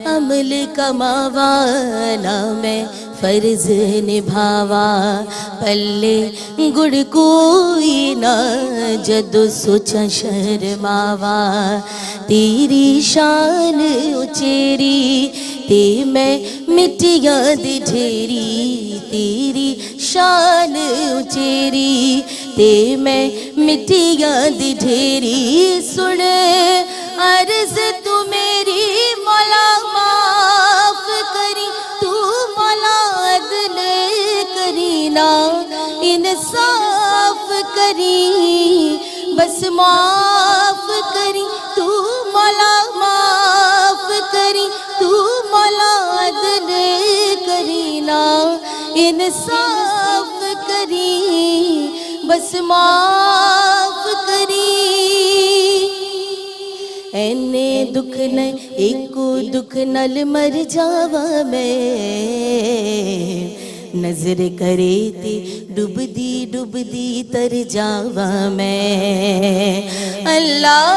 عمل کماوا نہ میں فرض نبھاوا پلے گڑ کوئی نہ جدو سوچا شرماوا تیری شان اچیری تے میں مٹیاں دی ڈھیری تیری شان اچیری تے میں مٹیاں دی ڈھیری سن عرض تو میری مولا معاف کری تو مولا عدل کری نا انصاف کری بس معاف کری تو مولا معاف کری تو مولا عدل کری نا انصاف کری بس معاف کری اینے دکھ نہیں ایکو دکھ نل مر جاوا میں نظر کرے تے ڈب دی تر جاوا میں اللہ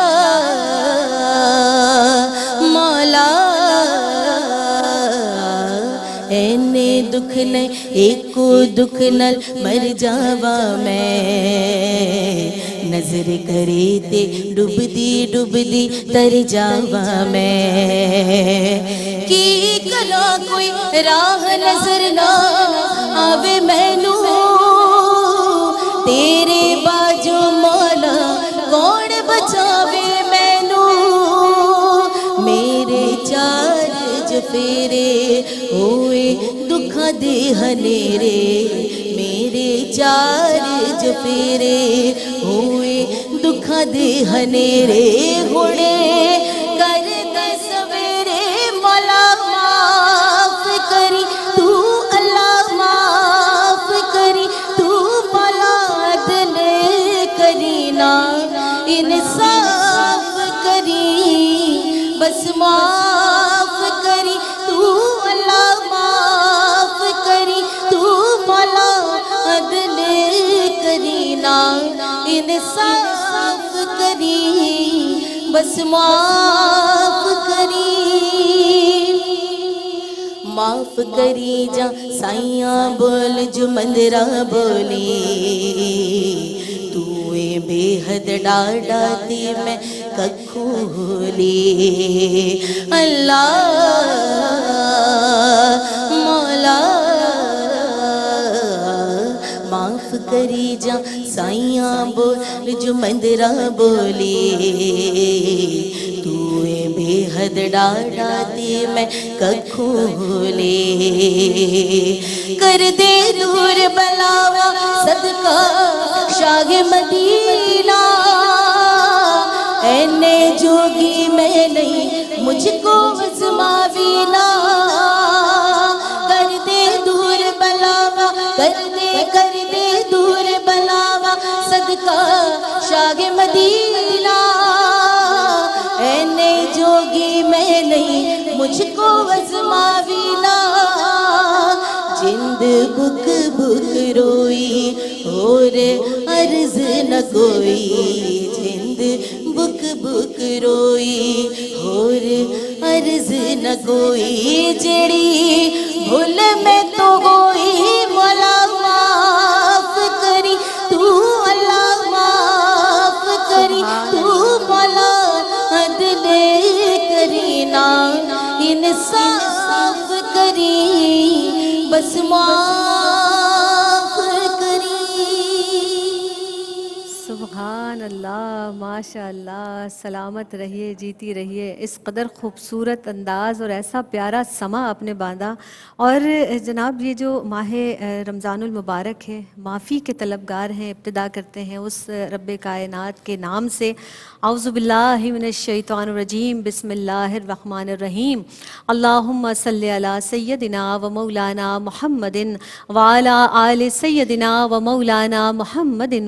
مولا اینے دکھ نہیں ایکو دکھ نل مر جاوا میں نظر کرے تے ڈب دی تر جاوا میں کی کرا کوئی راہ نظر نہ آوے مینو تیرے باجو مولا کون بچاوے مینو میرے چار جفیرے ہوئے دکھا دے ہنیرے میرے چار جفیرے ہوئے دکھا دے ہنیرے گھوڑے کر دے سویرے مولا معاف کری تو اللہ معاف کری تو مولا عدل کری نا انصاف کری بس معاف کری تو اللہ معاف کری تو مولا عدل کری نا انصاف کری بس معاف کری معاف کری جا سائیاں بول جو مندرہ بولی توئے بے حد ڈاڑا تے میں ککھولی اللہ مولا معاف کری جا سائیاں بول جو مندرہ بولی توئے بے حد ڈاڑا تے میں ککھولی کر دے دور بلاوا صدقہ شاہ مدینہ اینے جوگی میں نہیں مجھ کو ازماوینا کر دے دور بلاوا کر دے دور بلاوا صدقہ شاہ مدینہ اینے جوگی میں نہیں مجھ کو ازماوینا جند بک بک روئی اور عرض نہ کوئی جند بک بک روئی اور عرض نہ کوئی جڑی بھول میں تو گوئی مولا معاف کری تو اللہ معاف کری تو مولا عدل کری نا انصاف کری بس معاف کری سبحان اللہ ماشاء اللہ سلامت رہیے جیتی رہیے اس قدر خوبصورت انداز اور ایسا پیارا سما آپ نے باندھا اور جناب یہ جو ماہ رمضان المبارک ہے معافی کے طلبگار ہیں ابتدا کرتے ہیں اس رب کائنات کے نام سے اعوذ باللہ من الشیطان الرجیم بسم اللہ الرحمن الرحیم اللہم صلی علی سیدنا و مولانا محمد وعلی آل سیدنا و مولانا محمد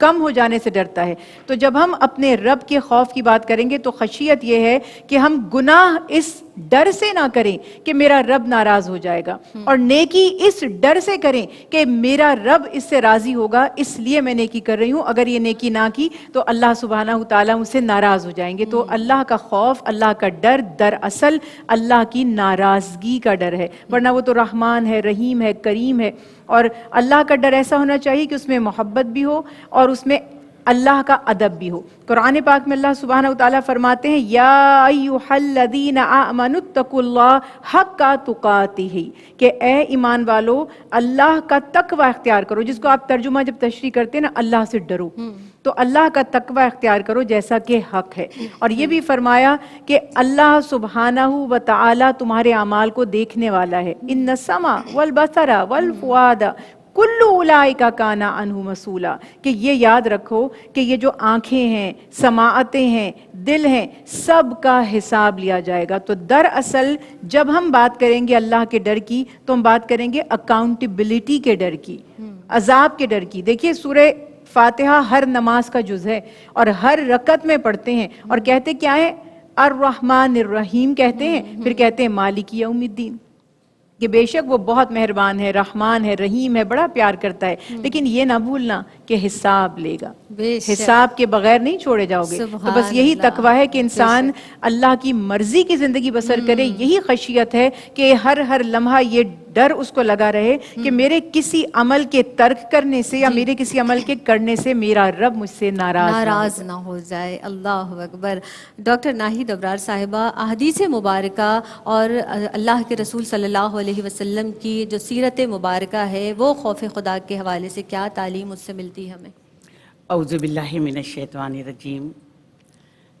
کم ہو جانے سے ڈرتا ہے. تو جب ہم اپنے رب کے خوف کی بات کریں گے تو خشیت یہ ہے کہ ہم گناہ اس ڈر سے نہ کریں کہ میرا رب ناراض ہو جائے گا، اور نیکی اس ڈر سے کریں کہ میرا رب اس سے راضی ہوگا، اس لیے میں نیکی کر رہی ہوں. اگر یہ نیکی نہ کی تو اللہ سبحانہ وتعالیٰ مجھ سے ناراض ہو جائیں گے. تو اللہ کا خوف، اللہ کا ڈر دراصل اللہ کی ناراضگی کا ڈر ہے، ورنہ وہ تو رحمان ہے، رحیم ہے، کریم ہے. اور اللہ کا ڈر ایسا ہونا چاہیے کہ اس میں محبت بھی ہو اور اس میں اللہ کا ادب بھی ہو. قرآن پاک میں اللہ سبحانہ وتعالیٰ فرماتے ہیں یا ایھا الذین آمنوا اتقوا اللہ حق تقاتہ، کہ اے ایمان والو اللہ کا تقوی اختیار کرو، جس کو آپ ترجمہ جب تشریح کرتے ہیں نا اللہ سے ڈرو، تو اللہ کا تقوی اختیار کرو جیسا کہ حق ہے. اور یہ بھی فرمایا کہ اللہ سبحانہ وتعالیٰ تمہارے اعمال کو دیکھنے والا ہے. ان السمع والبصر والفؤاد کل اولئک کان عنہ مسئولا، کہ یہ یاد رکھو کہ یہ جو آنکھیں ہیں، سماعتیں ہیں، دل ہیں، سب کا حساب لیا جائے گا. تو دراصل جب ہم بات کریں گے اللہ کے ڈر کی تو ہم بات کریں گے اکاؤنٹیبلٹی کے ڈر کی، عذاب کے ڈر کی. دیکھیے سورہ فاتحہ ہر نماز کا جز ہے اور ہر رکعت میں پڑھتے ہیں اور کہتے کیا ہے؟ الرحمن الرحیم کہتے ہیں، پھر کہتے ہیں مالک یوم الدین، کہ بے شک وہ بہت مہربان ہے، رحمان ہے، رحیم ہے، بڑا پیار کرتا ہے. لیکن یہ نہ بھولنا کہ حساب لے گا، حساب کے بغیر نہیں چھوڑے جاؤ گے. تو بس یہی تقویٰ ہے کہ انسان اللہ کی مرضی کی زندگی بسر کرے. یہی خشیت ہے کہ ہر لمحہ یہ ڈر اس کو لگا رہے کہ میرے کسی عمل کے ترک کرنے سے یا میرے کسی عمل کے کرنے سے میرا رب مجھ سے ناراض نہ ہو جائے. اللہ اکبر. ڈاکٹر ناہید ابرار صاحبہ، احادیث مبارکہ اور اللہ کے رسول صلی اللہ علیہ وسلم کی جو سیرت مبارکہ ہے وہ خوف خدا کے حوالے سے کیا تعلیم اس سے ملتی ہے ہمیں؟ اعوذ باللہ من الشیطان الرجیم،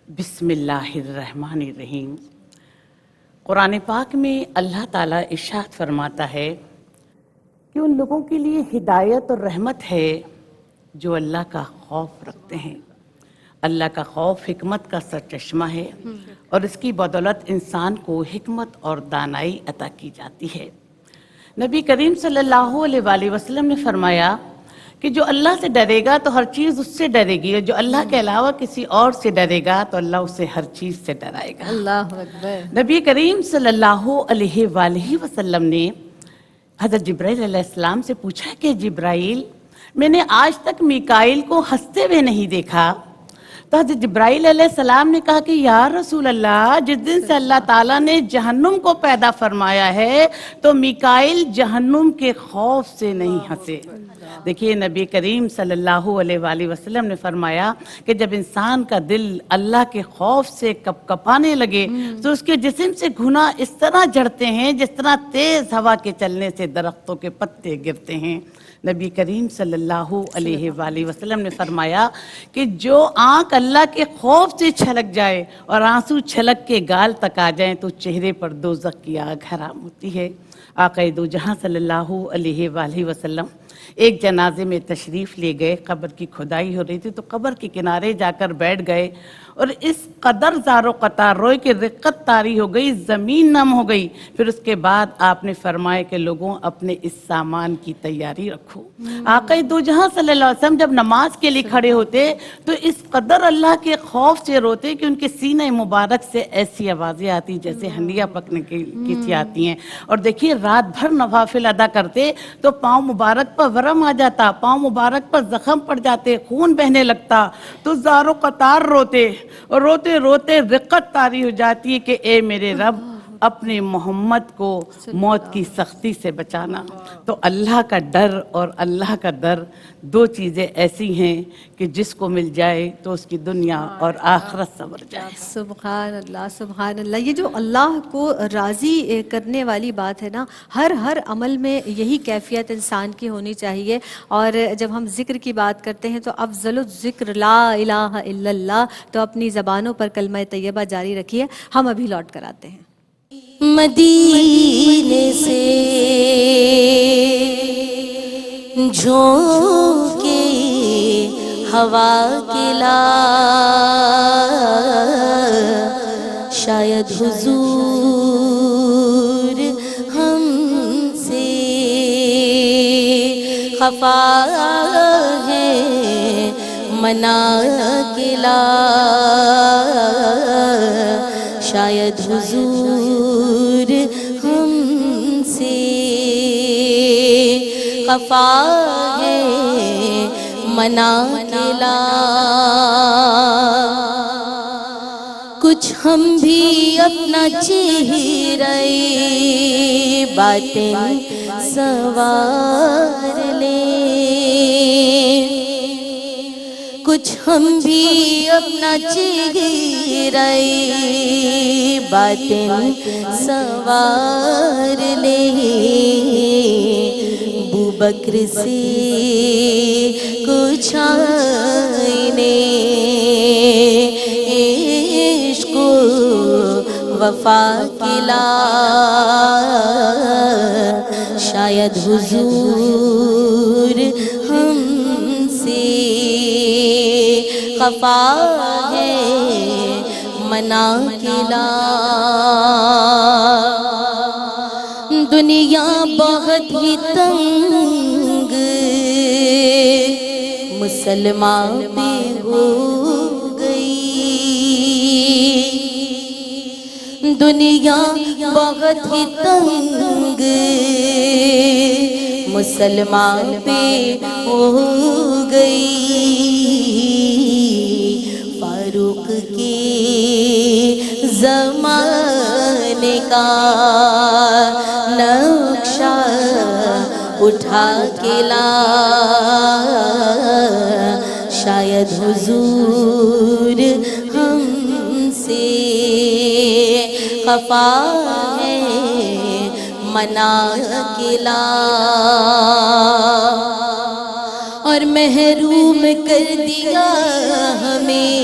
بسم اللہ الرحمن الرحیم. قرآن پاک میں اللہ تعالیٰ ارشاد فرماتا ہے کہ ان لوگوں کے لیے ہدایت اور رحمت ہے جو اللہ کا خوف رکھتے ہیں. اللہ کا خوف حکمت کا سرچشمہ ہے اور اس کی بدولت انسان کو حکمت اور دانائی عطا کی جاتی ہے. نبی کریم صلی اللہ علیہ وآلہ وسلم نے فرمایا کہ جو اللہ سے ڈرے گا تو ہر چیز اس سے ڈرے گی، اور جو اللہ کے علاوہ کسی اور سے ڈرے گا تو اللہ اسے ہر چیز سے ڈرائے گا. اللہ اکبر. نبی کریم صلی اللہ علیہ وآلہ وسلم نے حضرت جبرائیل علیہ السلام سے پوچھا کہ جبرائیل، میں نے آج تک میکائیل کو ہنستے ہوئے نہیں دیکھا. تو حضرت جبرائیل علیہ السلام نے کہا کہ یا رسول اللہ، جس دن سے اللہ تعالیٰ نے جہنم کو پیدا فرمایا ہے تو میکائیل جہنم کے خوف سے نہیں ہنسے. دیکھیے نبی کریم صلی اللہ علیہ وآلہ وسلم نے فرمایا کہ جب انسان کا دل اللہ کے خوف سے کپ کپانے لگے تو اس کے جسم سے گھنا اس طرح جڑتے ہیں جس طرح تیز ہوا کے چلنے سے درختوں کے پتے گرتے ہیں. نبی کریم صلی اللہ علیہ وآلہ وسلم نے فرمایا کہ جو آنکھ اللہ کے خوف سے چھلک جائے اور آنسو چھلک کے گال تک آ جائیں تو چہرے پر دوزخ کی آگ حرام ہوتی ہے. آقا دو جہاں صلی اللہ علیہ وآلہ وسلم ایک جنازے میں تشریف لے گئے. قبر کی کھدائی ہو رہی تھی تو قبر کے کنارے جا کر بیٹھ گئے اور اس قدر زار و قطار روئے کہ رقت طاری ہو گئی، زمین نم ہو گئی. پھر اس کے بعد آپ نے فرمایا کہ لوگوں اپنے اس سامان کی تیاری رکھو. آقا دو جہاں صلی اللہ علیہ وسلم جب نماز کے لیے کھڑے ہوتے تو اس قدر اللہ کے خوف سے روتے کہ ان کے سینہ مبارک سے ایسی آوازیں آتی جیسے ہنڈیاں پکنے کی سی آتی ہیں. اور دیکھیے رات بھر نوافل ادا کرتے تو پاؤں مبارک پر ورم آ جاتا، پاؤں مبارک پر زخم پڑ جاتے، خون بہنے لگتا تو زار و قطار روتے اور روتے روتے رقت طاری ہو جاتی ہے کہ اے میرے رب اپنے محمد کو موت کی سختی سے بچانا. تو اللہ کا ڈر اور اللہ کا در دو چیزیں ایسی ہیں کہ جس کو مل جائے تو اس کی دنیا اور آخرت سنور جائے. سبحان اللہ سبحان اللہ. یہ جو اللہ کو راضی کرنے والی بات ہے نا، ہر عمل میں یہی کیفیت انسان کی ہونی چاہیے. اور جب ہم ذکر کی بات کرتے ہیں تو افضل الذکر لا الہ الا اللہ، تو اپنی زبانوں پر کلمہ طیبہ جاری رکھیے. ہم ابھی لوٹ کر آتے ہیں. مدینے سے جھونکے ہوا کلا، شاید حضور ہم سے خفا ہے منا گلا شاید حضور ہم سے خفا ہے منا گلا کچھ ہم بھی اپنا چہرہ باطن سنوار لیں کچھ ہم بھی اپنا چہرہ باطن سنوار لیں ابوبکر سے کچھ آئینے عشق و وفا کلا شاید حضور ہم سے خفا ہے منا کلا دنیا بہت ہی تنگ مسلمان پہ ہو گئی دنیا بہت ہی تنگ مسلمان پہ ہو گئی فاروق کے زمانے کا نقشہ اٹھا کے لا شاید حضور ہم سے خفا ہے منا گلا اور محروم کر دیا ہمیں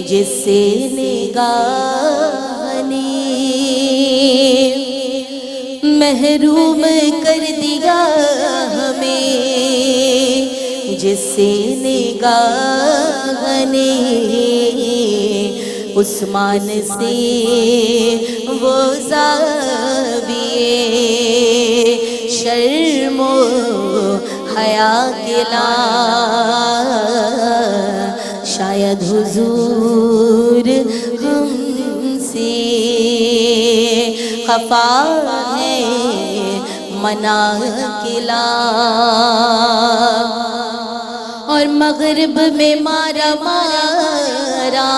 جس سے نگاہ نے محروم کر دیا ہمیں جس سے نگاہ نے عثمان سے وہ زاویے شرم و حیا کلا شاید حضور ہم سے خفا ہے منا کلا اور مغرب میں مارا مارا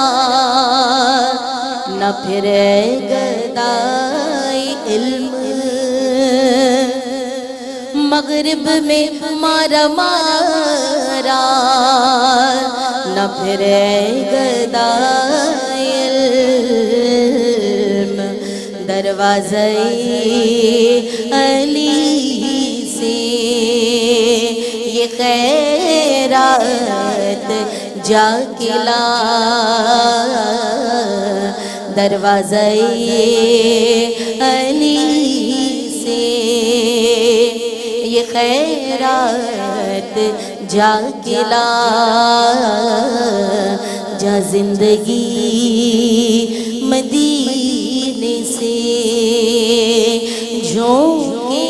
نہ پھرے گدائی علم مغرب میں مارا مارا نہ پھرے گدائی علم دروازے علی سے یہ خیرات جا کے لا دروازے علی سے یہ خیرات جا کے لا جا زندگی مدینے سے جھونکے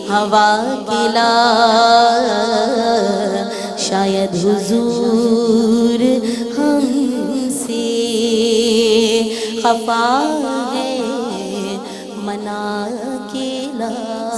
ہوا کے لا شاید حضور ہم سے خفا ہے منا کے لا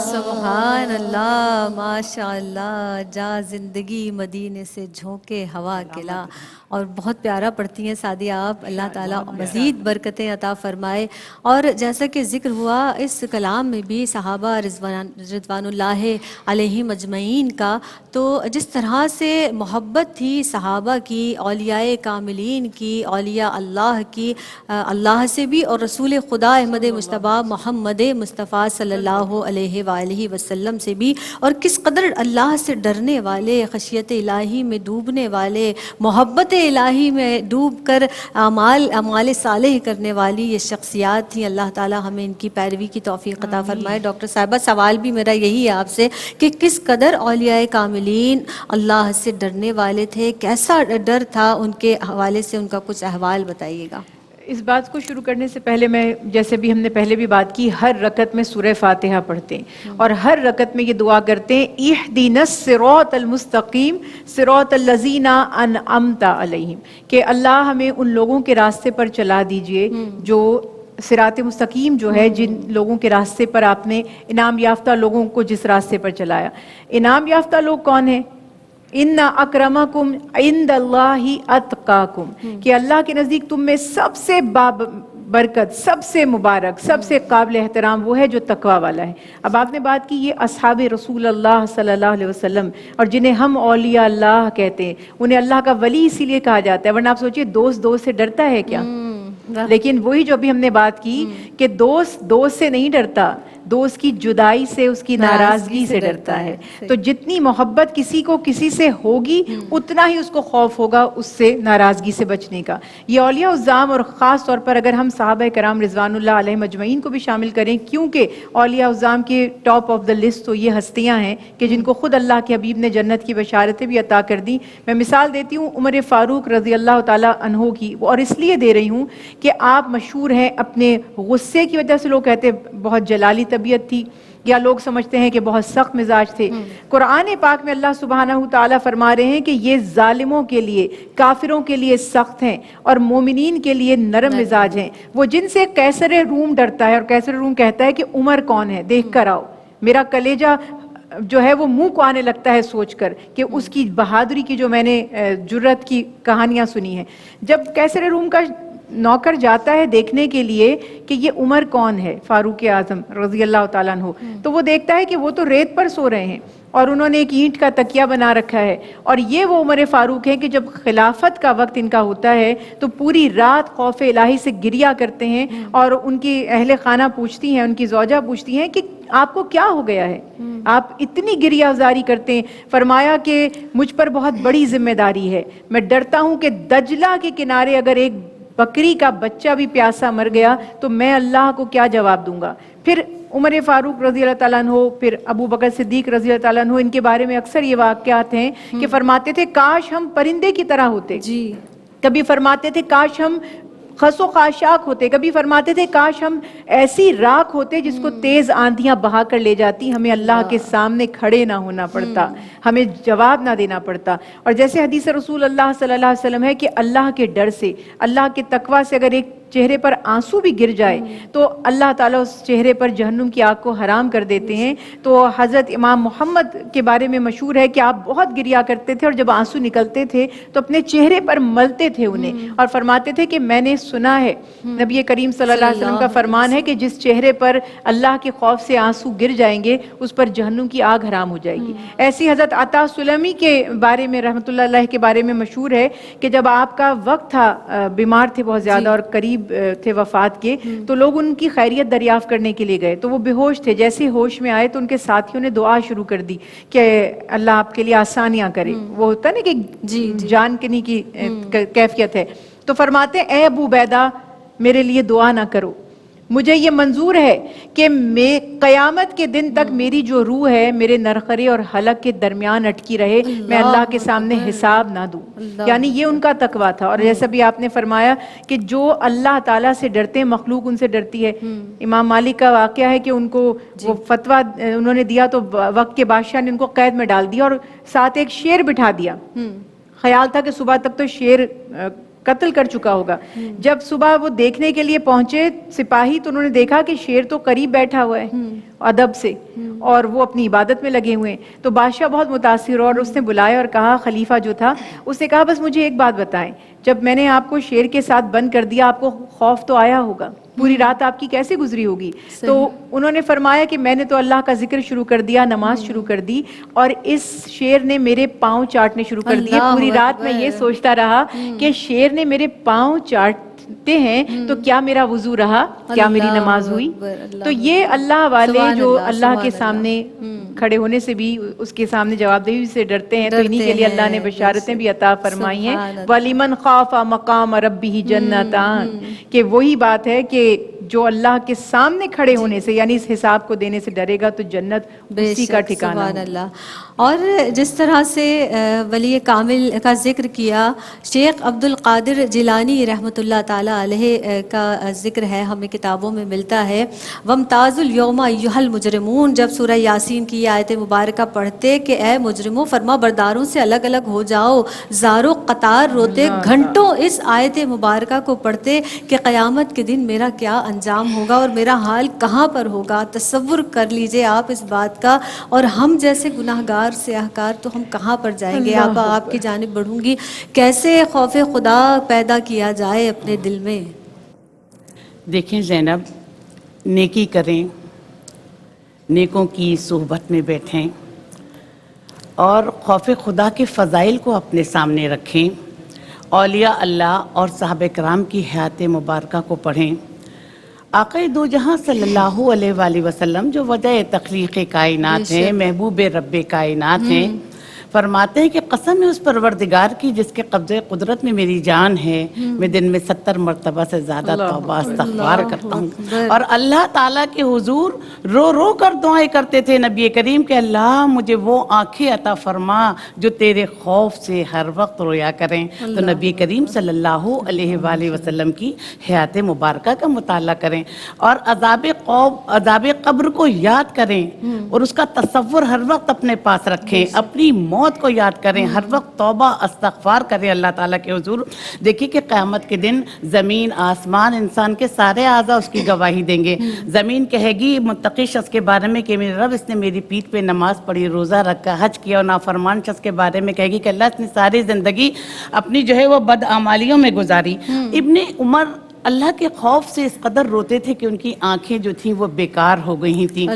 سبحان اللہ ماشاء اللہ جا زندگی مدینے سے جھونکے ہوا کلا اور بہت پیارا پڑھتی ہیں سعدیہ آپ اللہ تعالیٰ مزید برکتیں عطا فرمائے اور جیسا کہ ذکر ہوا اس کلام میں بھی صحابہ رضوان اللہ علیہم اجمعین کا تو جس طرح سے محبت تھی صحابہ کی اولیاء کاملین کی اولیاء اللہ کی اللہ سے بھی اور رسول خدا احمد مصطفیٰ محمد مصطفیٰ صلی اللہ علیہ وآلہ وسلم سے بھی اور کس قدر اللہ سے ڈرنے والے خشیت الہی میں ڈوبنے والے محبت الہی میں ڈوب کر اعمال صالح کرنے والی یہ شخصیات تھیں اللہ تعالی ہمیں ان کی پیروی کی توفیق عطا فرمائے ڈاکٹر صاحبہ سوال بھی میرا یہی ہے آپ سے کہ کس قدر اولیاء کاملین اللہ سے ڈرنے والے تھے کیسا ڈر تھا ان کے حوالے سے ان کا کچھ احوال بتائیے گا اس بات کو شروع کرنے سے پہلے میں جیسے بھی ہم نے پہلے بھی بات کی ہر رکعت میں سورہ فاتحہ پڑھتے ہیں اور ہر رکعت میں یہ دعا کرتے ہیں اہدنا الصراط المستقیم صراط الذین انعمت علیہم کہ اللہ ہمیں ان لوگوں کے راستے پر چلا دیجئے جو صراط مستقیم جو ہے جن لوگوں کے راستے پر آپ نے انعام یافتہ لوگوں کو جس راستے پر چلایا. انعام یافتہ لوگ کون ہیں؟ ان اکرمکم عند اللہ اتقاکم کہ اللہ کے نزدیک تم میں سب سے برکت، سب سے مبارک، سب سے قابل احترام وہ ہے جو تقوی والا ہے. اب آپ نے بات کی یہ اصحاب رسول اللہ صلی اللہ علیہ وسلم اور جنہیں ہم اولیاء اللہ کہتے ہیں انہیں اللہ کا ولی اسی لیے کہا جاتا ہے، ورنہ آپ سوچئے دوست سے ڈرتا ہے کیا؟ لیکن وہی جو ابھی ہم نے بات کی کہ دوست سے نہیں ڈرتا، دوست کی جدائی سے، اس کی ناراضگی سے ڈرتا ہے. تو جتنی محبت کسی کو کسی سے ہوگی اتنا ہی اس کو خوف ہوگا اس سے ناراضگی سے بچنے کا. یہ اولیاء العظام اور خاص طور پر اگر ہم صحابہ کرام رضوان اللہ علیہم اجمعین کو بھی شامل کریں، کیونکہ اولیاء العظام کے ٹاپ آف دا لسٹ تو یہ ہستیاں ہیں کہ جن کو خود اللہ کے حبیب نے جنت کی بشارتیں بھی عطا کر دی. میں مثال دیتی ہوں عمر فاروق رضی اللہ تعالیٰ عنہ کی، اور اس لیے دے رہی ہوں کہ آپ مشہور ہیں اپنے غصے کی وجہ سے، لوگ کہتے ہیں بہت جلالی طبیعت تھی یا لوگ سمجھتے ہیں کہ بہت سخت مزاج تھے. قرآن پاک میں اللہ سبحانہ تعالیٰ فرما رہے ہیں کہ یہ ظالموں کے لیے، کافروں کے لیے سخت ہیں اور مومنین کے لیے نرم مزاج ہیں. وہ جن سے قیصر روم ڈرتا ہے، اور قیصر روم کہتا ہے کہ عمر کون ہے دیکھ کر آؤ، میرا کلیجہ جو ہے وہ منہ کو آنے لگتا ہے سوچ کر کہ اس کی بہادری کی جو میں نے جرت کی کہانیاں سنی ہیں. جب قیصر روم کا نوکر جاتا ہے دیکھنے کے لیے کہ یہ عمر کون ہے، فاروق اعظم رضی اللہ تعالیٰ عنہ، تو وہ دیکھتا ہے کہ وہ تو ریت پر سو رہے ہیں اور انہوں نے ایک اینٹ کا تکیہ بنا رکھا ہے، اور یہ وہ عمر فاروق ہیں کہ جب خلافت کا وقت ان کا ہوتا ہے تو پوری رات خوف الہی سے گریہ کرتے ہیں، اور ان کی اہل خانہ پوچھتی ہیں، ان کی زوجہ پوچھتی ہیں کہ آپ کو کیا ہو گیا ہے، آپ اتنی گریہ ازاری کرتے ہیں. فرمایا کہ مجھ پر بہت بڑی ذمہ داری ہے، میں ڈرتا ہوں کہ دجلہ کے کنارے اگر ایک بکری کا بچہ بھی پیاسا مر گیا تو میں اللہ کو کیا جواب دوں گا. پھر عمر فاروق رضی اللہ تعالیٰ عنہ، پھر ابو بکر صدیق رضی اللہ تعالیٰ عنہ، ان کے بارے میں اکثر یہ واقعات ہیں کہ فرماتے تھے کاش ہم پرندے کی طرح ہوتے، کبھی فرماتے تھے کاش ہم خس و خاشاک ہوتے، کبھی فرماتے تھے کاش ہم ایسی راکھ ہوتے جس کو تیز آندھیاں بہا کر لے جاتی، ہمیں اللہ کے سامنے کھڑے نہ ہونا پڑتا، ہمیں جواب نہ دینا پڑتا. اور جیسے حدیث رسول اللہ صلی اللہ علیہ وسلم ہے کہ اللہ کے ڈر سے، اللہ کے تقوی سے اگر ایک چہرے پر آنسو بھی گر جائے تو اللہ تعالیٰ اس چہرے پر جہنم کی آگ کو حرام کر دیتے ہیں. تو حضرت امام محمد کے بارے میں مشہور ہے کہ آپ بہت گریہ کرتے تھے، اور جب آنسو نکلتے تھے تو اپنے چہرے پر ملتے تھے انہیں، اور فرماتے تھے کہ میں نے سنا ہے، نبی کریم صلی اللہ علیہ وسلم کا فرمان ہے کہ جس چہرے پر اللہ کے خوف سے آنسو گر جائیں گے اس پر جہنم کی آگ حرام ہو جائے گی. ایسی حضرت عطا سلمی کے بارے میں رحمۃ اللہ علیہ کے بارے میں مشہور ہے کہ جب آپ کا وقت تھا، بیمار تھے بہت زیادہ اور قریب تھے وفات کے، تو لوگ ان کی خیریت دریافت کرنے کے لیے گئے تو وہ بے ہوش تھے. جیسے ہوش میں آئے تو ان کے ساتھیوں نے دعا شروع کر دی کہ اللہ آپ کے لیے آسانیاں کرے. وہ ہوتا نا کہ جان کنی کی کیفیت ہے. تو فرماتے اے ابو عبیدہ میرے لیے دعا نہ کرو، مجھے یہ منظور ہے کہ میں قیامت کے دن تک میری جو روح ہے میرے نرخرے اور حلق کے درمیان اٹکی رہے، میں اللہ کے سامنے حساب نہ دوں. یعنی یہ ان کا تقویٰ تھا. اور جیسا بھی آپ نے فرمایا کہ جو اللہ تعالیٰ سے ڈرتے ہیں مخلوق ان سے ڈرتی ہے. امام مالک کا واقعہ ہے کہ ان کو وہ فتویٰ انہوں نے دیا تو وقت کے بادشاہ نے ان کو قید میں ڈال دیا اور ساتھ ایک شیر بٹھا دیا. خیال تھا کہ صبح تک تو شیر قتل کر چکا ہوگا. جب صبح وہ دیکھنے کے لیے پہنچے سپاہی تو انہوں نے دیکھا کہ شیر تو قریب بیٹھا ہوا ہے ادب سے اور وہ اپنی عبادت میں لگے ہوئے ہیں. تو بادشاہ بہت متاثر ہوا اور اس نے بلایا اور کہا، خلیفہ جو تھا اس نے کہا بس مجھے ایک بات بتائیں، جب میں نے آپ کو شیر کے ساتھ بند کر دیا آپ کو خوف تو آیا ہوگا، پوری رات آپ کی کیسے گزری ہوگی؟ تو انہوں نے فرمایا کہ میں نے تو اللہ کا ذکر شروع کر دیا، نماز شروع کر دی، اور اس شیر نے میرے پاؤں چاٹنے شروع کر دیے. پوری رات میں یہ سوچتا رہا کہ شیر نے میرے پاؤں چاٹتے ہیں تو کیا میرا وضو رہا، کیا میری نماز ہوئی؟ تو یہ اللہ والے جو اللہ کے سامنے کھڑے ہونے سے بھی اس کے سامنے جواب دہی سے ڈرتے ہیں، تو انہی کے لیے اللہ نے بشارتیں بھی عطا فرمائی ہیں. وَلِمَنْ خَافَ مَقَامَ رَبِّهِ جَنَّتَانِ، کہ وہی بات ہے کہ جو اللہ کے سامنے کھڑے ہونے سے یعنی اس حساب کو دینے سے ڈرے گا تو جنت بے اسی کا شک، ٹھکانہ سبحان ہوگا۔ اللہ۔ اور جس طرح سے ولی کامل کا ذکر کیا، شیخ عبد القادر جیلانی رحمۃ اللہ تعالی علیہ کا ذکر ہے، ہمیں کتابوں میں ملتا ہے، وامتاز الیوم ایھا المجرمون، جب سورہ یاسین کی یہ آیت مبارکہ پڑھتے کہ اے مجرموں فرما برداروں سے الگ الگ ہو جاؤ، زارو قطار روتے گھنٹوں اس آیت مبارکہ کو پڑھتے کہ قیامت کے دن میرا کیا انجام ہوگا اور میرا حال کہاں پر ہوگا۔ تصور کر لیجئے آپ اس بات کا، اور ہم جیسے گناہ گار سیاہکار تو ہم کہاں پر جائیں گے۔ آپا آپ کی جانب بڑھوں گی، کیسے خوف خدا پیدا کیا جائے اپنے دل میں؟ دیکھیں زینب، نیکی کریں، نیکوں کی صحبت میں بیٹھیں اور خوف خدا کے فضائل کو اپنے سامنے رکھیں، اولیاء اللہ اور صحابہ کرام کی حیات مبارکہ کو پڑھیں۔ آقا دو جہاں صلی اللہ علیہ وآلہ وسلم جو وجہ تخلیق کائنات ہیں، محبوب رب کائنات ہیں، فرماتے ہیں کہ قسم ہے اس پروردگار کی جس کے قبضے قدرت میں میری جان ہے، میں دن میں 70 مرتبہ سے زیادہ توبہ استغفار کرتا ہوں۔ اور اللہ تعالیٰ کے حضور رو رو کر دعائیں کرتے تھے نبی کریم کہ اللہ مجھے وہ آنکھیں عطا فرما جو تیرے خوف سے ہر وقت رویا کریں۔ تو نبی کریم صلی اللہ علیہ وآلہ وسلم کی حیات مبارکہ کا مطالعہ کریں اور عذاب قبر کو یاد کریں اور اس کا تصور ہر وقت اپنے پاس رکھیں، اپنی موت کو یاد کریں، ہر وقت توبہ استغفار کریں اللہ تعالیٰ کے حضور۔ دیکھیے کہ قیامت کے دن زمین، آسمان، انسان کے سارے اعضاء اس کی گواہی دیں گے۔ زمین کہے گی متقی شخص کے بارے میں کہ میرے رب اس نے میری پیٹھ پہ نماز پڑھی، روزہ رکھا، حج کیا، اور نافرمان شخص کے بارے میں کہے گی کہ اللہ اس نے ساری زندگی اپنی جو ہے وہ بدعمالیوں میں گزاری۔ ابن عمر اللہ کے خوف سے اس قدر روتے تھے کہ ان کی آنکھیں جو تھیں وہ بیکار ہو گئی تھیں۔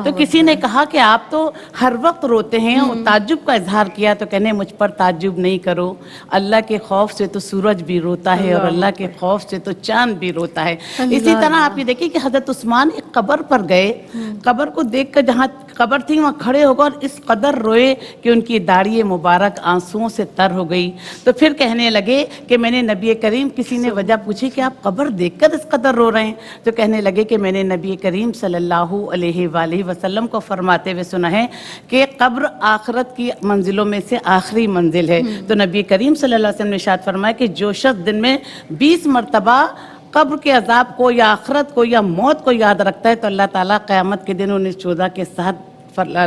تو کسی نے کہا کہ آپ تو ہر وقت روتے ہیں، اور تعجب کا اظہار کیا تو کہنے مجھ پر تعجب نہیں کرو، اللہ کے خوف سے تو سورج بھی روتا ہے اور اللہ کے خوف سے تو چاند بھی روتا ہے۔ اسی طرح آپ یہ دیکھیں کہ حضرت عثمان ایک قبر پر گئے، قبر کو دیکھ کر جہاں قبر تھی وہاں کھڑے ہو گئے اور اس قدر روئے کہ ان کی داڑھی مبارک آنسوؤں سے تر ہو گئی۔ تو پھر کہنے لگے کہ میں نے نبی کریم، کسی نے وجہ پوچھی کہ آپ قبر دیکھ کر اس قدر رو رہے ہیں؟ تو کہنے لگے کہ میں نے نبی کریم صلی اللہ علیہ وآلہ وسلم کو فرماتے ہوئے سنا ہے کہ قبر آخرت کی منزلوں میں سے آخری منزل ہے۔ تو نبی کریم صلی اللہ علیہ وسلم نے ارشاد فرمایا کہ جو شخص دن میں 20 مرتبہ قبر کے عذاب کو یا آخرت کو یا موت کو یاد رکھتا ہے تو اللہ تعالیٰ قیامت کے دن انہیں 14 کے ساتھ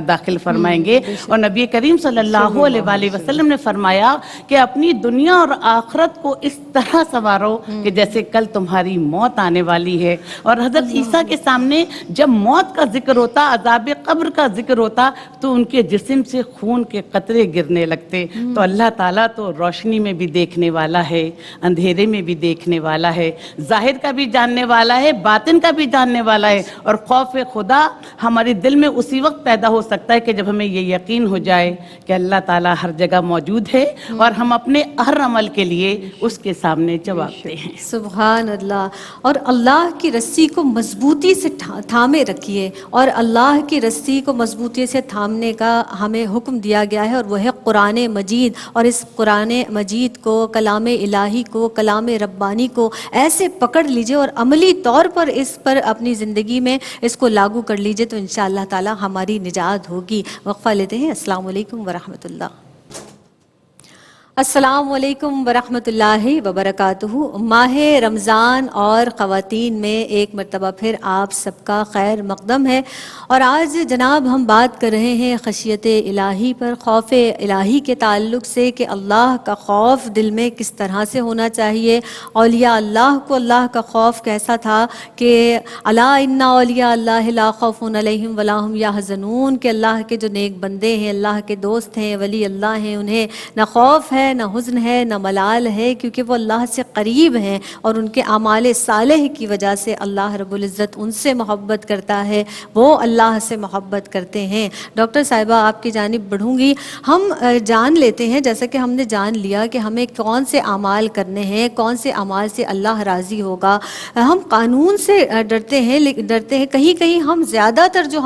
داخل فرمائیں گے۔ اور نبی کریم صلی اللہ علیہ وآلہ وسلم نے فرمایا کہ اپنی دنیا اور آخرت کو اس طرح سنوارو کہ جیسے کل تمہاری موت آنے والی ہے۔ اور حضرت عیسیٰ کے سامنے جب موت کا ذکر ہوتا، عذاب قبر کا ذکر ہوتا تو ان کے جسم سے خون کے قطرے گرنے لگتے۔ تو اللہ تعالیٰ تو روشنی میں بھی دیکھنے والا ہے، اندھیرے میں بھی دیکھنے والا ہے، ظاہر کا بھی جاننے والا ہے، باطن کا بھی جاننے والا ہے۔ اور خوف خدا ہمارے دل میں اسی وقت پیدا ہو سکتا ہے کہ جب ہمیں یہ یقین ہو جائے کہ اللہ تعالیٰ ہر جگہ موجود ہے اور ہم اپنے ہر عمل کے لیے اس کے سامنے جواب دیں۔ سبحان اللہ۔ اور اللہ کی رسی کو مضبوطی سے تھامے رکھیے، اور اللہ کی رسی کو مضبوطی سے تھامنے کا ہمیں حکم دیا گیا ہے، اور وہ ہے قرآن مجید۔ اور اس قرآن مجید کو، کلام الہی کو، کلام ربانی کو ایسے پکڑ لیجئے اور عملی طور پر اس پر اپنی زندگی میں اس کو لاگو کر لیجئے تو انشاءاللہ تعالی ہماری نجات ہوگی۔ وقفہ لیتے ہیں۔ السلام علیکم ورحمۃ اللہ۔ السلام علیکم ورحمۃ اللہ وبرکاتہ۔ ماہ رمضان اور خواتین میں ایک مرتبہ پھر آپ سب کا خیر مقدم ہے، اور آج جناب ہم بات کر رہے ہیں خشیت الہی پر، خوف الہی کے تعلق سے کہ اللہ کا خوف دل میں کس طرح سے ہونا چاہیے۔ اولیاء اللہ کو اللہ کا خوف کیسا تھا کہ الا ان اولیاء اللہ لا خوف علیہم ولا هم یحزنون، کہ اللہ کے جو نیک بندے ہیں، اللہ کے دوست ہیں، ولی اللہ ہیں، انہیں نہ خوف ہے، نہ حزن ہے، نہ ملال ہے، کیونکہ وہ اللہ سے قریب ہیں اور ان کے اعمال صالح کی وجہ سے اللہ رب العزت ان سے محبت کرتا ہے، وہ اللہ سے محبت کرتے ہیں۔ ڈاکٹر صاحبہ آپ کی جانب بڑھوں گی۔ ہم جان لیتے ہیں، جیسا کہ ہم نے جان لیا کہ ہمیں کون سے اعمال کرنے ہیں، کون سے اعمال سے اللہ راضی ہوگا۔ ہم قانون سے ڈرتے ہیں، کہیں کہیں ہم زیادہ تر جو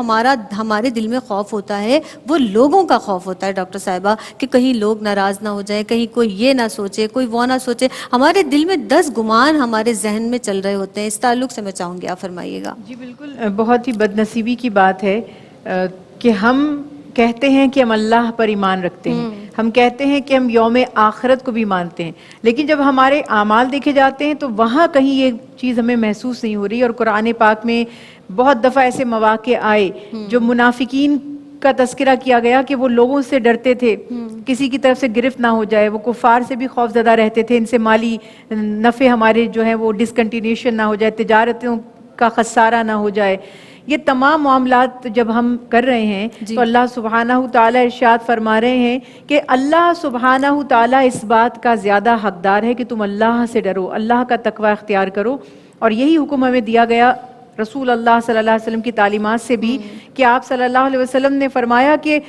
ہمارے دل میں خوف ہوتا ہے وہ لوگوں کا خوف ہوتا ہے ڈاکٹر صاحبہ، کہ کہیں لوگ ناراض نہ ہو جائیں، کہیں کوئی یہ نہ سوچے، کوئی وہ نہ سوچے. ہمارے دل میں 10 گمان ہمارے ذہن میں چل رہے ہوتے ہیں. اس تعلق سے میں چاہوں گی آپ فرمائیے گا. جی بالکل، بہت ہی بد نصیبی کی بات ہے کہ ہم کہتے ہیں کہ ہم اللہ پر ایمان رکھتے ہیں، ہم کہتے ہیں کہ ہم یوم آخرت کو بھی مانتے ہیں، لیکن جب ہمارے اعمال دیکھے جاتے ہیں تو وہاں کہیں یہ چیز ہمیں محسوس نہیں ہو رہی. اور قرآن پاک میں بہت دفعہ ایسے مواقع آئے جو منافقین کا تذکرہ کیا گیا کہ وہ لوگوں سے ڈرتے تھے، کسی کی طرف سے گرفت نہ ہو جائے، وہ کفار سے بھی خوف زدہ رہتے تھے، ان سے مالی نفع ہمارے جو ہے وہ ڈسکنٹینیوشن نہ ہو جائے، تجارتوں کا خسارہ نہ ہو جائے. یہ تمام معاملات جب ہم کر رہے ہیں تو اللہ سبحانہ تعالیٰ ارشاد فرما رہے ہیں کہ اللہ سبحانہ تعالیٰ اس بات کا زیادہ حقدار ہے کہ تم اللہ سے ڈرو، اللہ کا تقوی اختیار کرو. اور یہی حکم ہمیں دیا گیا رسول اللہ صلی اللہ علیہ وسلم کی تعلیمات سے بھی، کہ آپ صلی اللہ علیہ وسلم نے فرمایا کہ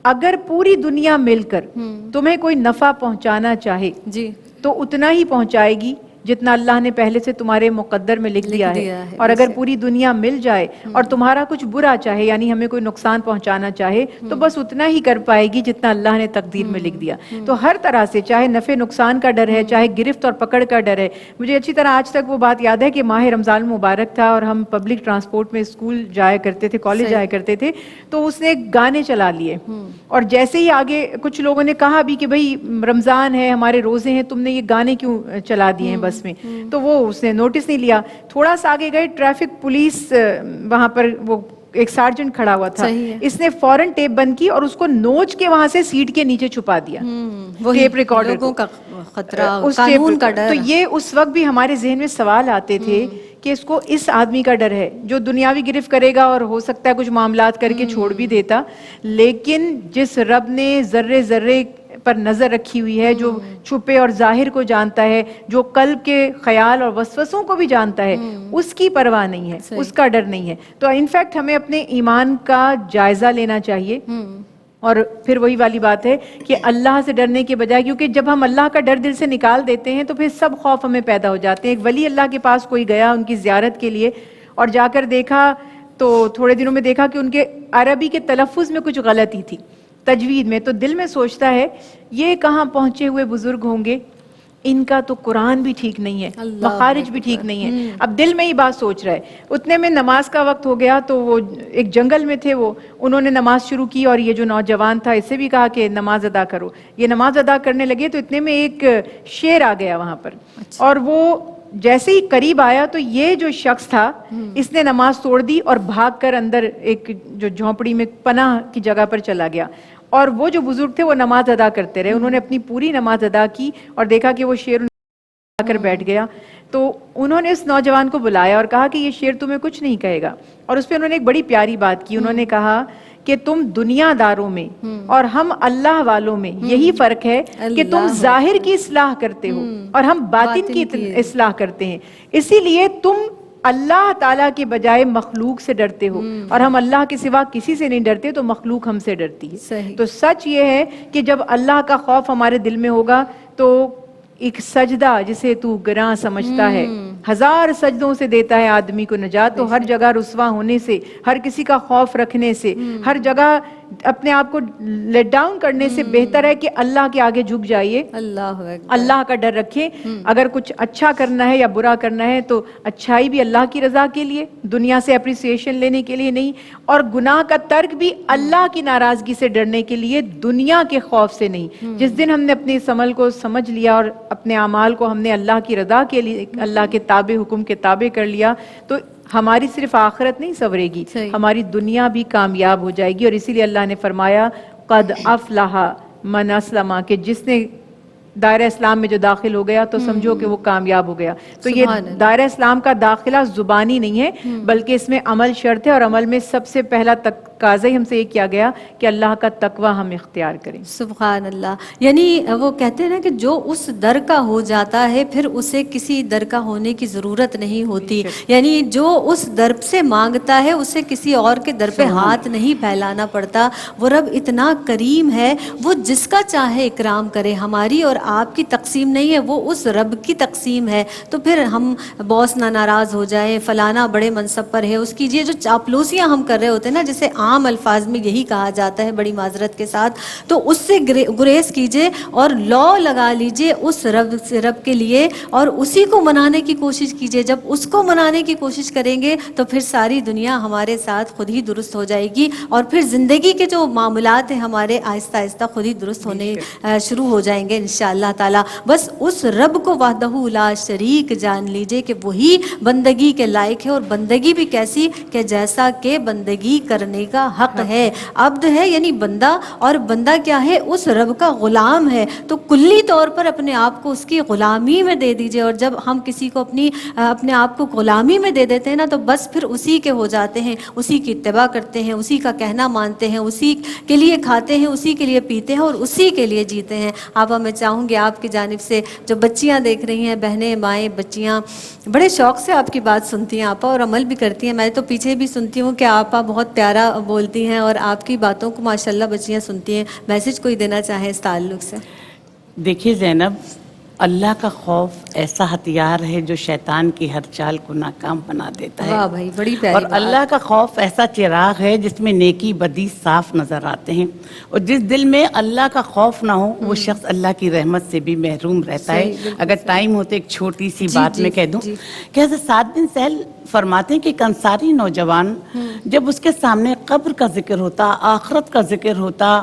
اگر پوری دنیا مل کر تمہیں کوئی نفع پہنچانا چاہے جی تو اتنا ہی پہنچائے گی جتنا اللہ نے پہلے سے تمہارے مقدر میں لکھ دیا ہے. اور اگر پوری دنیا مل جائے اور تمہارا کچھ برا چاہے، یعنی ہمیں کوئی نقصان پہنچانا چاہے، تو بس اتنا ہی کر پائے گی جتنا اللہ نے تقدیر میں لکھ دیا. تو ہر طرح سے، چاہے نفع نقصان کا ڈر ہے، چاہے گرفت اور پکڑ کا ڈر ہے. مجھے اچھی طرح آج تک وہ بات یاد ہے کہ ماہ رمضان مبارک تھا اور ہم پبلک ٹرانسپورٹ میں اسکول جایا کرتے تھے، کالج جایا کرتے تھے، تو اس نے گانے چلا لیے. اور جیسے ہی آگے کچھ لوگوں نے کہا بھی کہ بھئی رمضان ہے، ہمارے روزے ہیں، تم نے یہ گانے کیوں چلا دیے ہیں بس میں؟ تو وہ اس نے نوٹس نہیں لیا. تھوڑا سا آگے گئے، ٹریفک پولیس وہاں پر وہ ایک سارجنٹ کھڑا ہوا تھا، اس نے فوراً ٹیپ بند کی اور اس کو نوچ کے وہاں سے سیٹ کے نیچے چھپا دیا. ٹیپ ریکارڈر لوگوں کا خطرہ، قانون کا ڈر. تو یہ اس وقت بھی ہمارے ذہن میں سوال آتے تھے کہ اس کو اس آدمی کا ڈر ہے جو دنیاوی گرفت کرے گا اور ہو سکتا ہے کچھ معاملات کر کے چھوڑ بھی دیتا، لیکن جس رب نے ذرے ذرے پر نظر رکھی ہوئی ہے، جو چھپے اور ظاہر کو جانتا ہے، جو قلب کے خیال اور وسوسوں کو بھی جانتا ہے، اس کی پرواہ نہیں ہے، اس کا ڈر نہیں ہے. تو انفیکٹ ہمیں اپنے ایمان کا جائزہ لینا چاہیے. اور پھر وہی والی بات ہے کہ اللہ سے ڈرنے کے بجائے، کیونکہ جب ہم اللہ کا ڈر دل سے نکال دیتے ہیں تو پھر سب خوف ہمیں پیدا ہو جاتے ہیں. ایک ولی اللہ کے پاس کوئی گیا ان کی زیارت کے لیے، اور جا کر دیکھا تو تھوڑے دنوں میں دیکھا کہ ان کے عربی کے تلفظ میں کچھ غلطی تھی، تجوید میں. تو دل میں سوچتا ہے یہ کہاں پہنچے ہوئے بزرگ ہوں گے، ان کا تو قرآن بھی ٹھیک نہیں ہے، مخارج بھی ٹھیک نہیں ہے. اب دل میں ہی بات سوچ رہا ہے. اتنے میں نماز کا وقت ہو گیا، تو وہ ایک جنگل میں تھے، وہ انہوں نے نماز شروع کی اور یہ جو نوجوان تھا اسے بھی کہا کہ نماز ادا کرو. یہ نماز ادا کرنے لگے تو اتنے میں ایک شیر آ گیا وہاں پر، اور وہ جیسے ہی قریب آیا تو یہ جو شخص تھا اس نے نماز توڑ دی اور بھاگ کر اندر ایک جو جھونپڑی میں پناہ کی جگہ پر چلا گیا. اور وہ جو بزرگ تھے وہ نماز ادا کرتے رہے، انہوں نے اپنی پوری نماز ادا کی اور دیکھا کہ وہ شیر آ کر بیٹھ گیا. تو انہوں نے اس نوجوان کو بلایا اور کہا کہ یہ شیر تمہیں کچھ نہیں کہے گا. اور اس پہ انہوں نے ایک بڑی پیاری بات کی. انہوں نے کہا کہ تم دنیا داروں میں اور ہم اللہ والوں میں یہی فرق ہے کہ تم ظاہر کی اصلاح کرتے ہو اور ہم باطن کی اصلاح کرتے ہیں. اسی لیے تم اللہ تعالیٰ کے بجائے مخلوق سے ڈرتے ہو، اور ہم اللہ کے سوا کسی سے نہیں ڈرتے، تو مخلوق ہم سے ڈرتی ہے. تو سچ یہ ہے کہ جب اللہ کا خوف ہمارے دل میں ہوگا تو ایک سجدہ جسے تو گراں سمجھتا ہے 1000 سجدوں سے دیتا ہے آدمی کو نجات. تو ہر جگہ رسوا ہونے سے، ہر کسی کا خوف رکھنے سے، ہر جگہ اپنے آپ کو لیٹ ڈاؤن کرنے سے بہتر ہے کہ اللہ کے آگے جھک جائیے، اللہ کا ڈر رکھیں. اگر کچھ اچھا کرنا ہے یا برا کرنا ہے تو اچھائی بھی اللہ کی رضا کے لیے، دنیا سے اپریسیشن لینے کے لیے نہیں، اور گناہ کا ترک بھی اللہ کی ناراضگی سے ڈرنے کے لیے، دنیا کے خوف سے نہیں. جس دن ہم نے اپنے اس عمل کو سمجھ لیا اور اپنے اعمال کو ہم نے اللہ کی رضا کے لیے، اللہ کے تابع، حکم کے تابع کر لیا، تو ہماری صرف آخرت نہیں سنورے گی، ہماری دنیا بھی کامیاب ہو جائے گی. اور اسی لیے اللہ نے فرمایا قد افلح من اسلم، کہ جس نے دائرہ اسلام میں جو داخل ہو گیا تو سمجھو کہ وہ کامیاب ہو گیا. تو یہ دائرہ اسلام کا داخلہ زبانی نہیں ہے، بلکہ اس میں عمل شرط ہے، اور عمل میں سب سے پہلا تقاضا ہی ہم سے یہ کیا گیا کہ اللہ کا تقوی ہم اختیار کریں. سبحان اللہ. یعنی وہ کہتے ہیں نا کہ جو اس در کا ہو جاتا ہے پھر اسے کسی در کا ہونے کی ضرورت نہیں ہوتی. یعنی جو اس در سے مانگتا ہے اسے کسی اور کے در پہ ہاتھ نہیں پھیلانا پڑتا. وہ رب اتنا کریم ہے، وہ جس کا چاہے اکرام کرے. ہماری اور آپ کی تقسیم نہیں ہے، وہ اس رب کی تقسیم ہے. تو پھر ہم باس نہ ناراض ہو جائیں، فلانا بڑے منصب پر ہے، اس کی یہ جو چاپلوسیاں ہم کر رہے ہوتے ہیں نا، جسے عام الفاظ میں یہی کہا جاتا ہے بڑی معذرت کے ساتھ. تو اس سے گریز کیجئے اور لا لگا لیجئے اس رب کے لیے اور اسی کو منانے کی کوشش کیجئے. جب اس کو منانے کی کوشش کریں گے تو پھر ساری دنیا ہمارے ساتھ خود ہی درست ہو جائے گی اور پھر زندگی کے جو معاملات ہیں ہمارے آہستہ آہستہ خود ہی درست ہونے شروع ہو جائیں گے انشاءاللہ تعالی. بس اس رب کو وحدہ لا شریک جان لیجئے کہ وہی بندگی کے لائق ہے, اور بندگی بھی کیسی کہ جیسا کہ بندگی کرنے کا حق ہے. عبد ہے یعنی بندہ, اور بندہ کیا ہے, اس رب کا غلام ہے. تو کلی طور پر اپنے آپ کو اس کی غلامی میں دے دیجئے, اور جب ہم کسی کو اپنے آپ کو غلامی میں دے دیتے ہیں نا تو بس پھر اسی کے ہو جاتے ہیں, اسی کی اتباع کرتے ہیں, اسی کا کہنا مانتے ہیں, اسی کے لیے کھاتے ہیں, اسی کے لیے پیتے ہیں اور اسی کے لیے جیتے ہیں. آپا میں چاہوں گی آپ کی جانب سے, جو بچیاں دیکھ رہی ہیں, بہنیں مائیں بچیاں بڑے شوق سے آپ کی بات سنتی ہیں آپا اور عمل بھی کرتی ہیں. میں تو پیچھے بھی سنتی ہوں کہ آپا بہت پیارا بولتی ہیں اور آپ کی باتوں کو ماشاءاللہ بچیاں سنتی ہیں. میسج کوئی دینا چاہیں اس تعلق سے؟ دیکھیے زینب, اللہ کا خوف ایسا ہتھیار ہے جو شیطان کی ہر چال کو ناکام بنا دیتا ہے. واہ بھائی, بڑی پیاری اور بات. اللہ کا خوف ایسا چراغ ہے جس میں نیکی بدی صاف نظر آتے ہیں, اور جس دل میں اللہ کا خوف نہ ہو وہ شخص اللہ کی رحمت سے بھی محروم رہتا ہے. اگر ٹائم ہوتے ایک چھوٹی سی بات میں کہہ دوں کہ حضرت سعد بن سہل فرماتے ہیں کہ ایک انصاری نوجوان جب اس کے سامنے قبر کا ذکر ہوتا, آخرت کا ذکر ہوتا,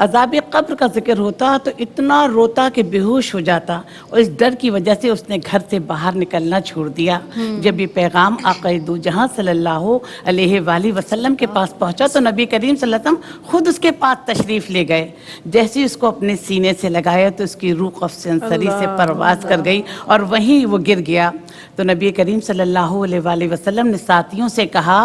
عذاب قبر کا ذکر ہوتا تو اتنا روتا کہ بے ہوش ہو جاتا, اور اس ڈر کی وجہ سے اس نے گھر سے باہر نکلنا چھوڑ دیا. جب یہ پیغام آقا دو جہاں صلی اللہ علیہ وآلہ وسلم کے پاس پہنچا تو نبی کریم صلی اللہ علیہ وسلم خود اس کے پاس تشریف لے گئے. جیسے اس کو اپنے سینے سے لگایا تو اس کی روح افسنسری سے پرواز کر گئی اور وہیں وہ گر گیا. تو نبی کریم صلی اللہ علیہ وآلہ وسلم نے ساتھیوں سے کہا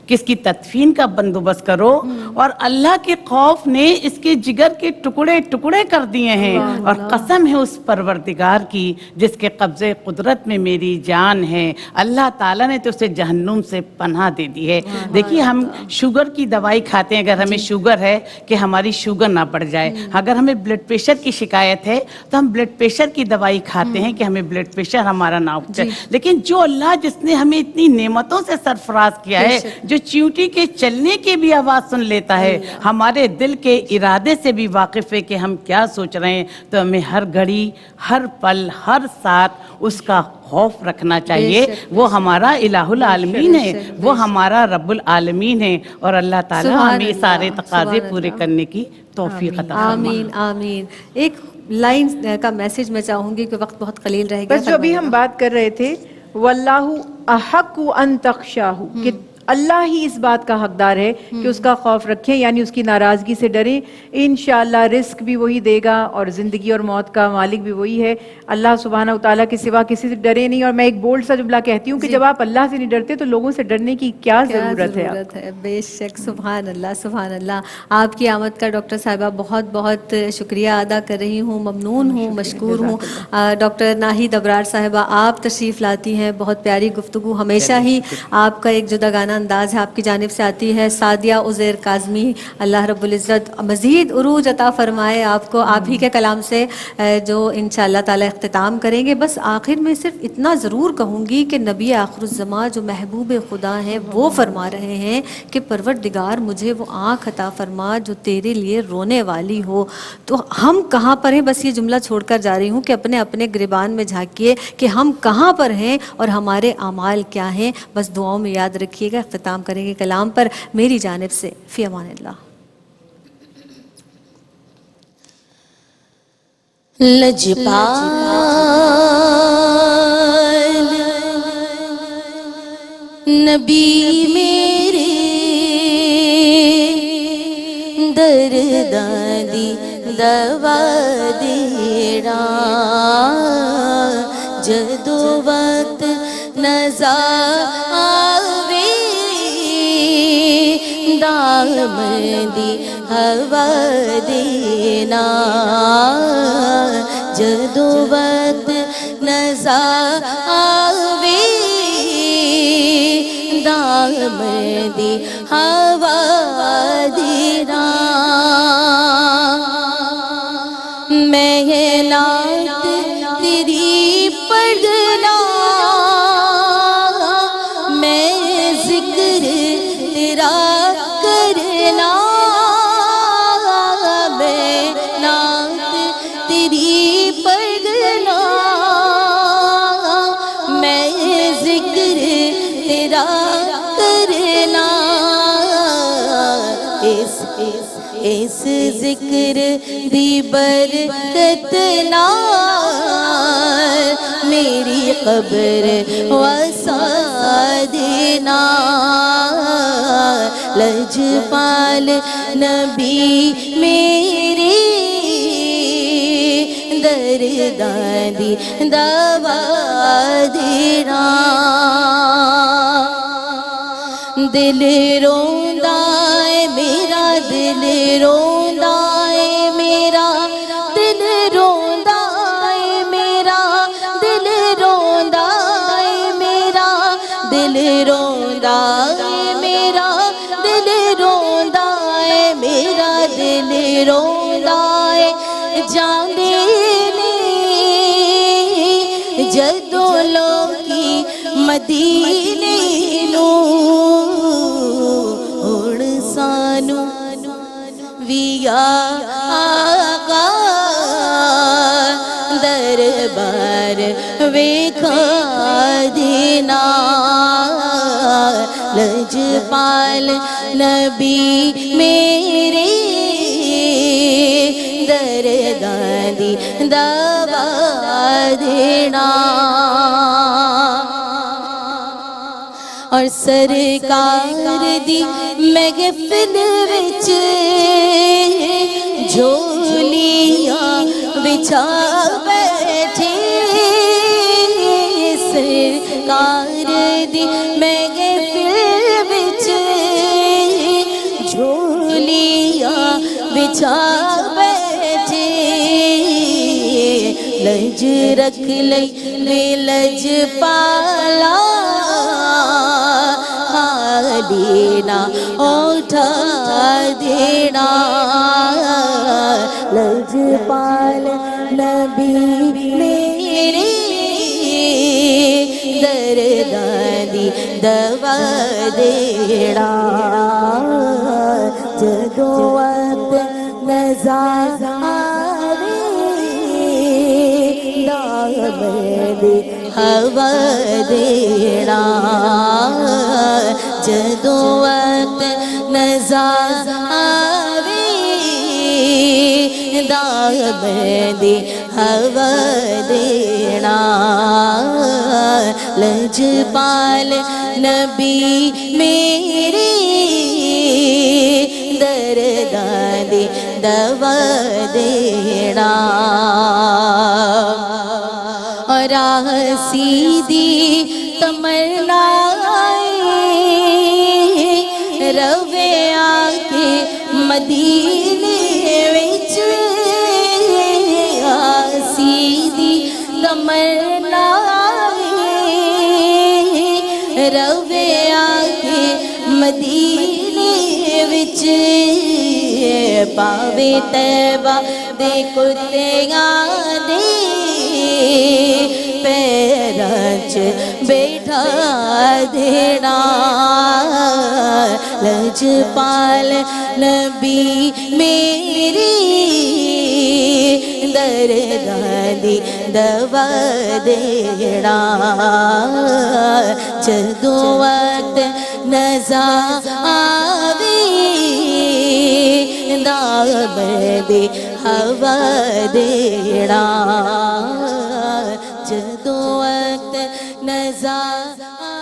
کہ اس کی تدفین کا بندوبست کرو, اور اللہ کے خوف نے اس کے جگر کے ٹکڑے ٹکڑے کر دیے ہیں, اور قسم ہے اس پروردگار کی جس کے قبضے قدرت میں میری جان ہے, اللہ تعالیٰ نے تو اسے جہنم سے پناہ دے دی ہے. دیکھیے ہم شوگر کی دوائی کھاتے ہیں, اگر ہمیں شوگر ہے کہ ہماری شوگر نہ بڑھ جائے, اگر ہمیں بلڈ پریشر کی شکایت ہے تو ہم بلڈ پریشر کی دوائی کھاتے ہیں کہ ہمیں بلڈ پریشر ہمارا نہ اٹھ جائے. لیکن جو اللہ جس نے ہمیں اتنی نعمتوں سے سرفراز کیا ہے, جو چیونٹی کے چلنے کی بھی آواز سن لیتا ہے, ہمارے دل کے ارادے سے بھی واقف ہے کہ ہم کیا سوچ رہے ہیں, تو ہمیں ہر گھڑی, ہر پل, ہر ساتھ اس کا خوف رکھنا چاہیے. وہ ہمارا الہ العالمین ہے, وہ ہمارا رب العالمین ہے, اور اللہ تعالیٰ ہمیں سارے تقاضے پورے کرنے کی توفیق عطا فرمائے. آمین آمین. ایک لائن کا میسج میں چاہوں گی کہ وقت بہت قلیل رہ گیا. بس جو ابھی ہم بات کر رہے تھے, واللہ احق ان تخشاہ, کہ اللہ ہی اس بات کا حقدار ہے کہ اس کا خوف رکھیں, یعنی اس کی ناراضگی سے ڈریں. انشاءاللہ رزق بھی وہی دے گا اور زندگی اور موت کا مالک بھی وہی ہے. اللہ سبحانہ وتعالیٰ کے سوا کسی سے ڈرے نہیں. اور میں ایک بولڈ سا جملہ کہتی ہوں کہ جب آپ اللہ سے نہیں ڈرتے تو لوگوں سے ڈرنے کی کیا ضرورت ہے. بے شک, سبحان اللہ سبحان اللہ. آپ کی آمد کا ڈاکٹر صاحبہ بہت بہت شکریہ ادا کر رہی ہوں, ممنون ہوں, مشکور ہوں. ڈاکٹر ناہید ابرار صاحبہ آپ تشریف لاتی ہیں, بہت پیاری گفتگو, ہمیشہ ہی آپ کا ایک جداگانہ انداز ہے آپ کی جانب سے آتی ہے. سعدیہ عزیر کاظمی, اللہ رب العزت مزید عروج عطا فرمائے آپ کو, آپ ہی کے کلام سے جو انشاءاللہ تعالی اختتام کریں گے. بس آخر میں صرف اتنا ضرور کہوں گی کہ نبی آخر الزمان جو محبوب خدا ہیں وہ فرما رہے ہیں کہ پروردگار مجھے وہ آنکھ عطا فرما جو تیرے لیے رونے والی ہو. تو ہم کہاں پر ہیں, بس یہ جملہ چھوڑ کر جا رہی ہوں کہ اپنے اپنے گریبان میں جھانکیے کہ ہم کہاں پر ہیں اور ہمارے اعمال کیا ہیں. بس دعاؤں میں یاد رکھیے گا. اختتام کریں گے کلام پر. میری جانب سے فی امان اللہ. لجپال نبی میرے درداں دی دوا دیڑا, جدو وقت نظر آوے دامن دی ہوا دینا, جدو وقت نظر آوے دامن دی ہوا دینا. محنات تیری پڑھنا, میں ذکر تیرا کرنا, اس ذکر دی برکت نال میری قبر وسا دینا لجپال نبی میری درداں دی دوا دینا دل روندا ہے میرا دل روندا ہے میرا دل روندا ہے میرا دل روندا ہے میرا دل روندا ہے میرا دل روندا ہے میرا دل روندا ہے جاندے نے جدوں لوکی مدینے نوں ہن سانو وی آقا دربار ویکھا دینا لجپال نبی میرے درداں دی دوا دینا اور سرکار دی محفل وچ جھولیاں بچھا بیٹھے سرکار دی محفل وچ جھولیاں بچھا بیٹھے لج رکھ لئی وے لج پالا دینا اٹھا دینا لجپال نبی میرے درداں دی دوا دینا جدوں وقت نظر آوے داغ دی ہوا دینا جدوں وقت نظر آوے داغ دی ہوا دینا لجپال نبی میرے درداں دی دوا دینا اور سیدھی تمنا روے آکے مدینے وچ سیدھی تمنا روے آکے مدینے وچ پاوے طیبہ دے کتیاں دے پیراں چ بیٹھا دینا لجپال نبی میری درداں دی دوا دینا جدوں وقت نظر آوے داغ دی ہوا دینا جدوں وقت نظر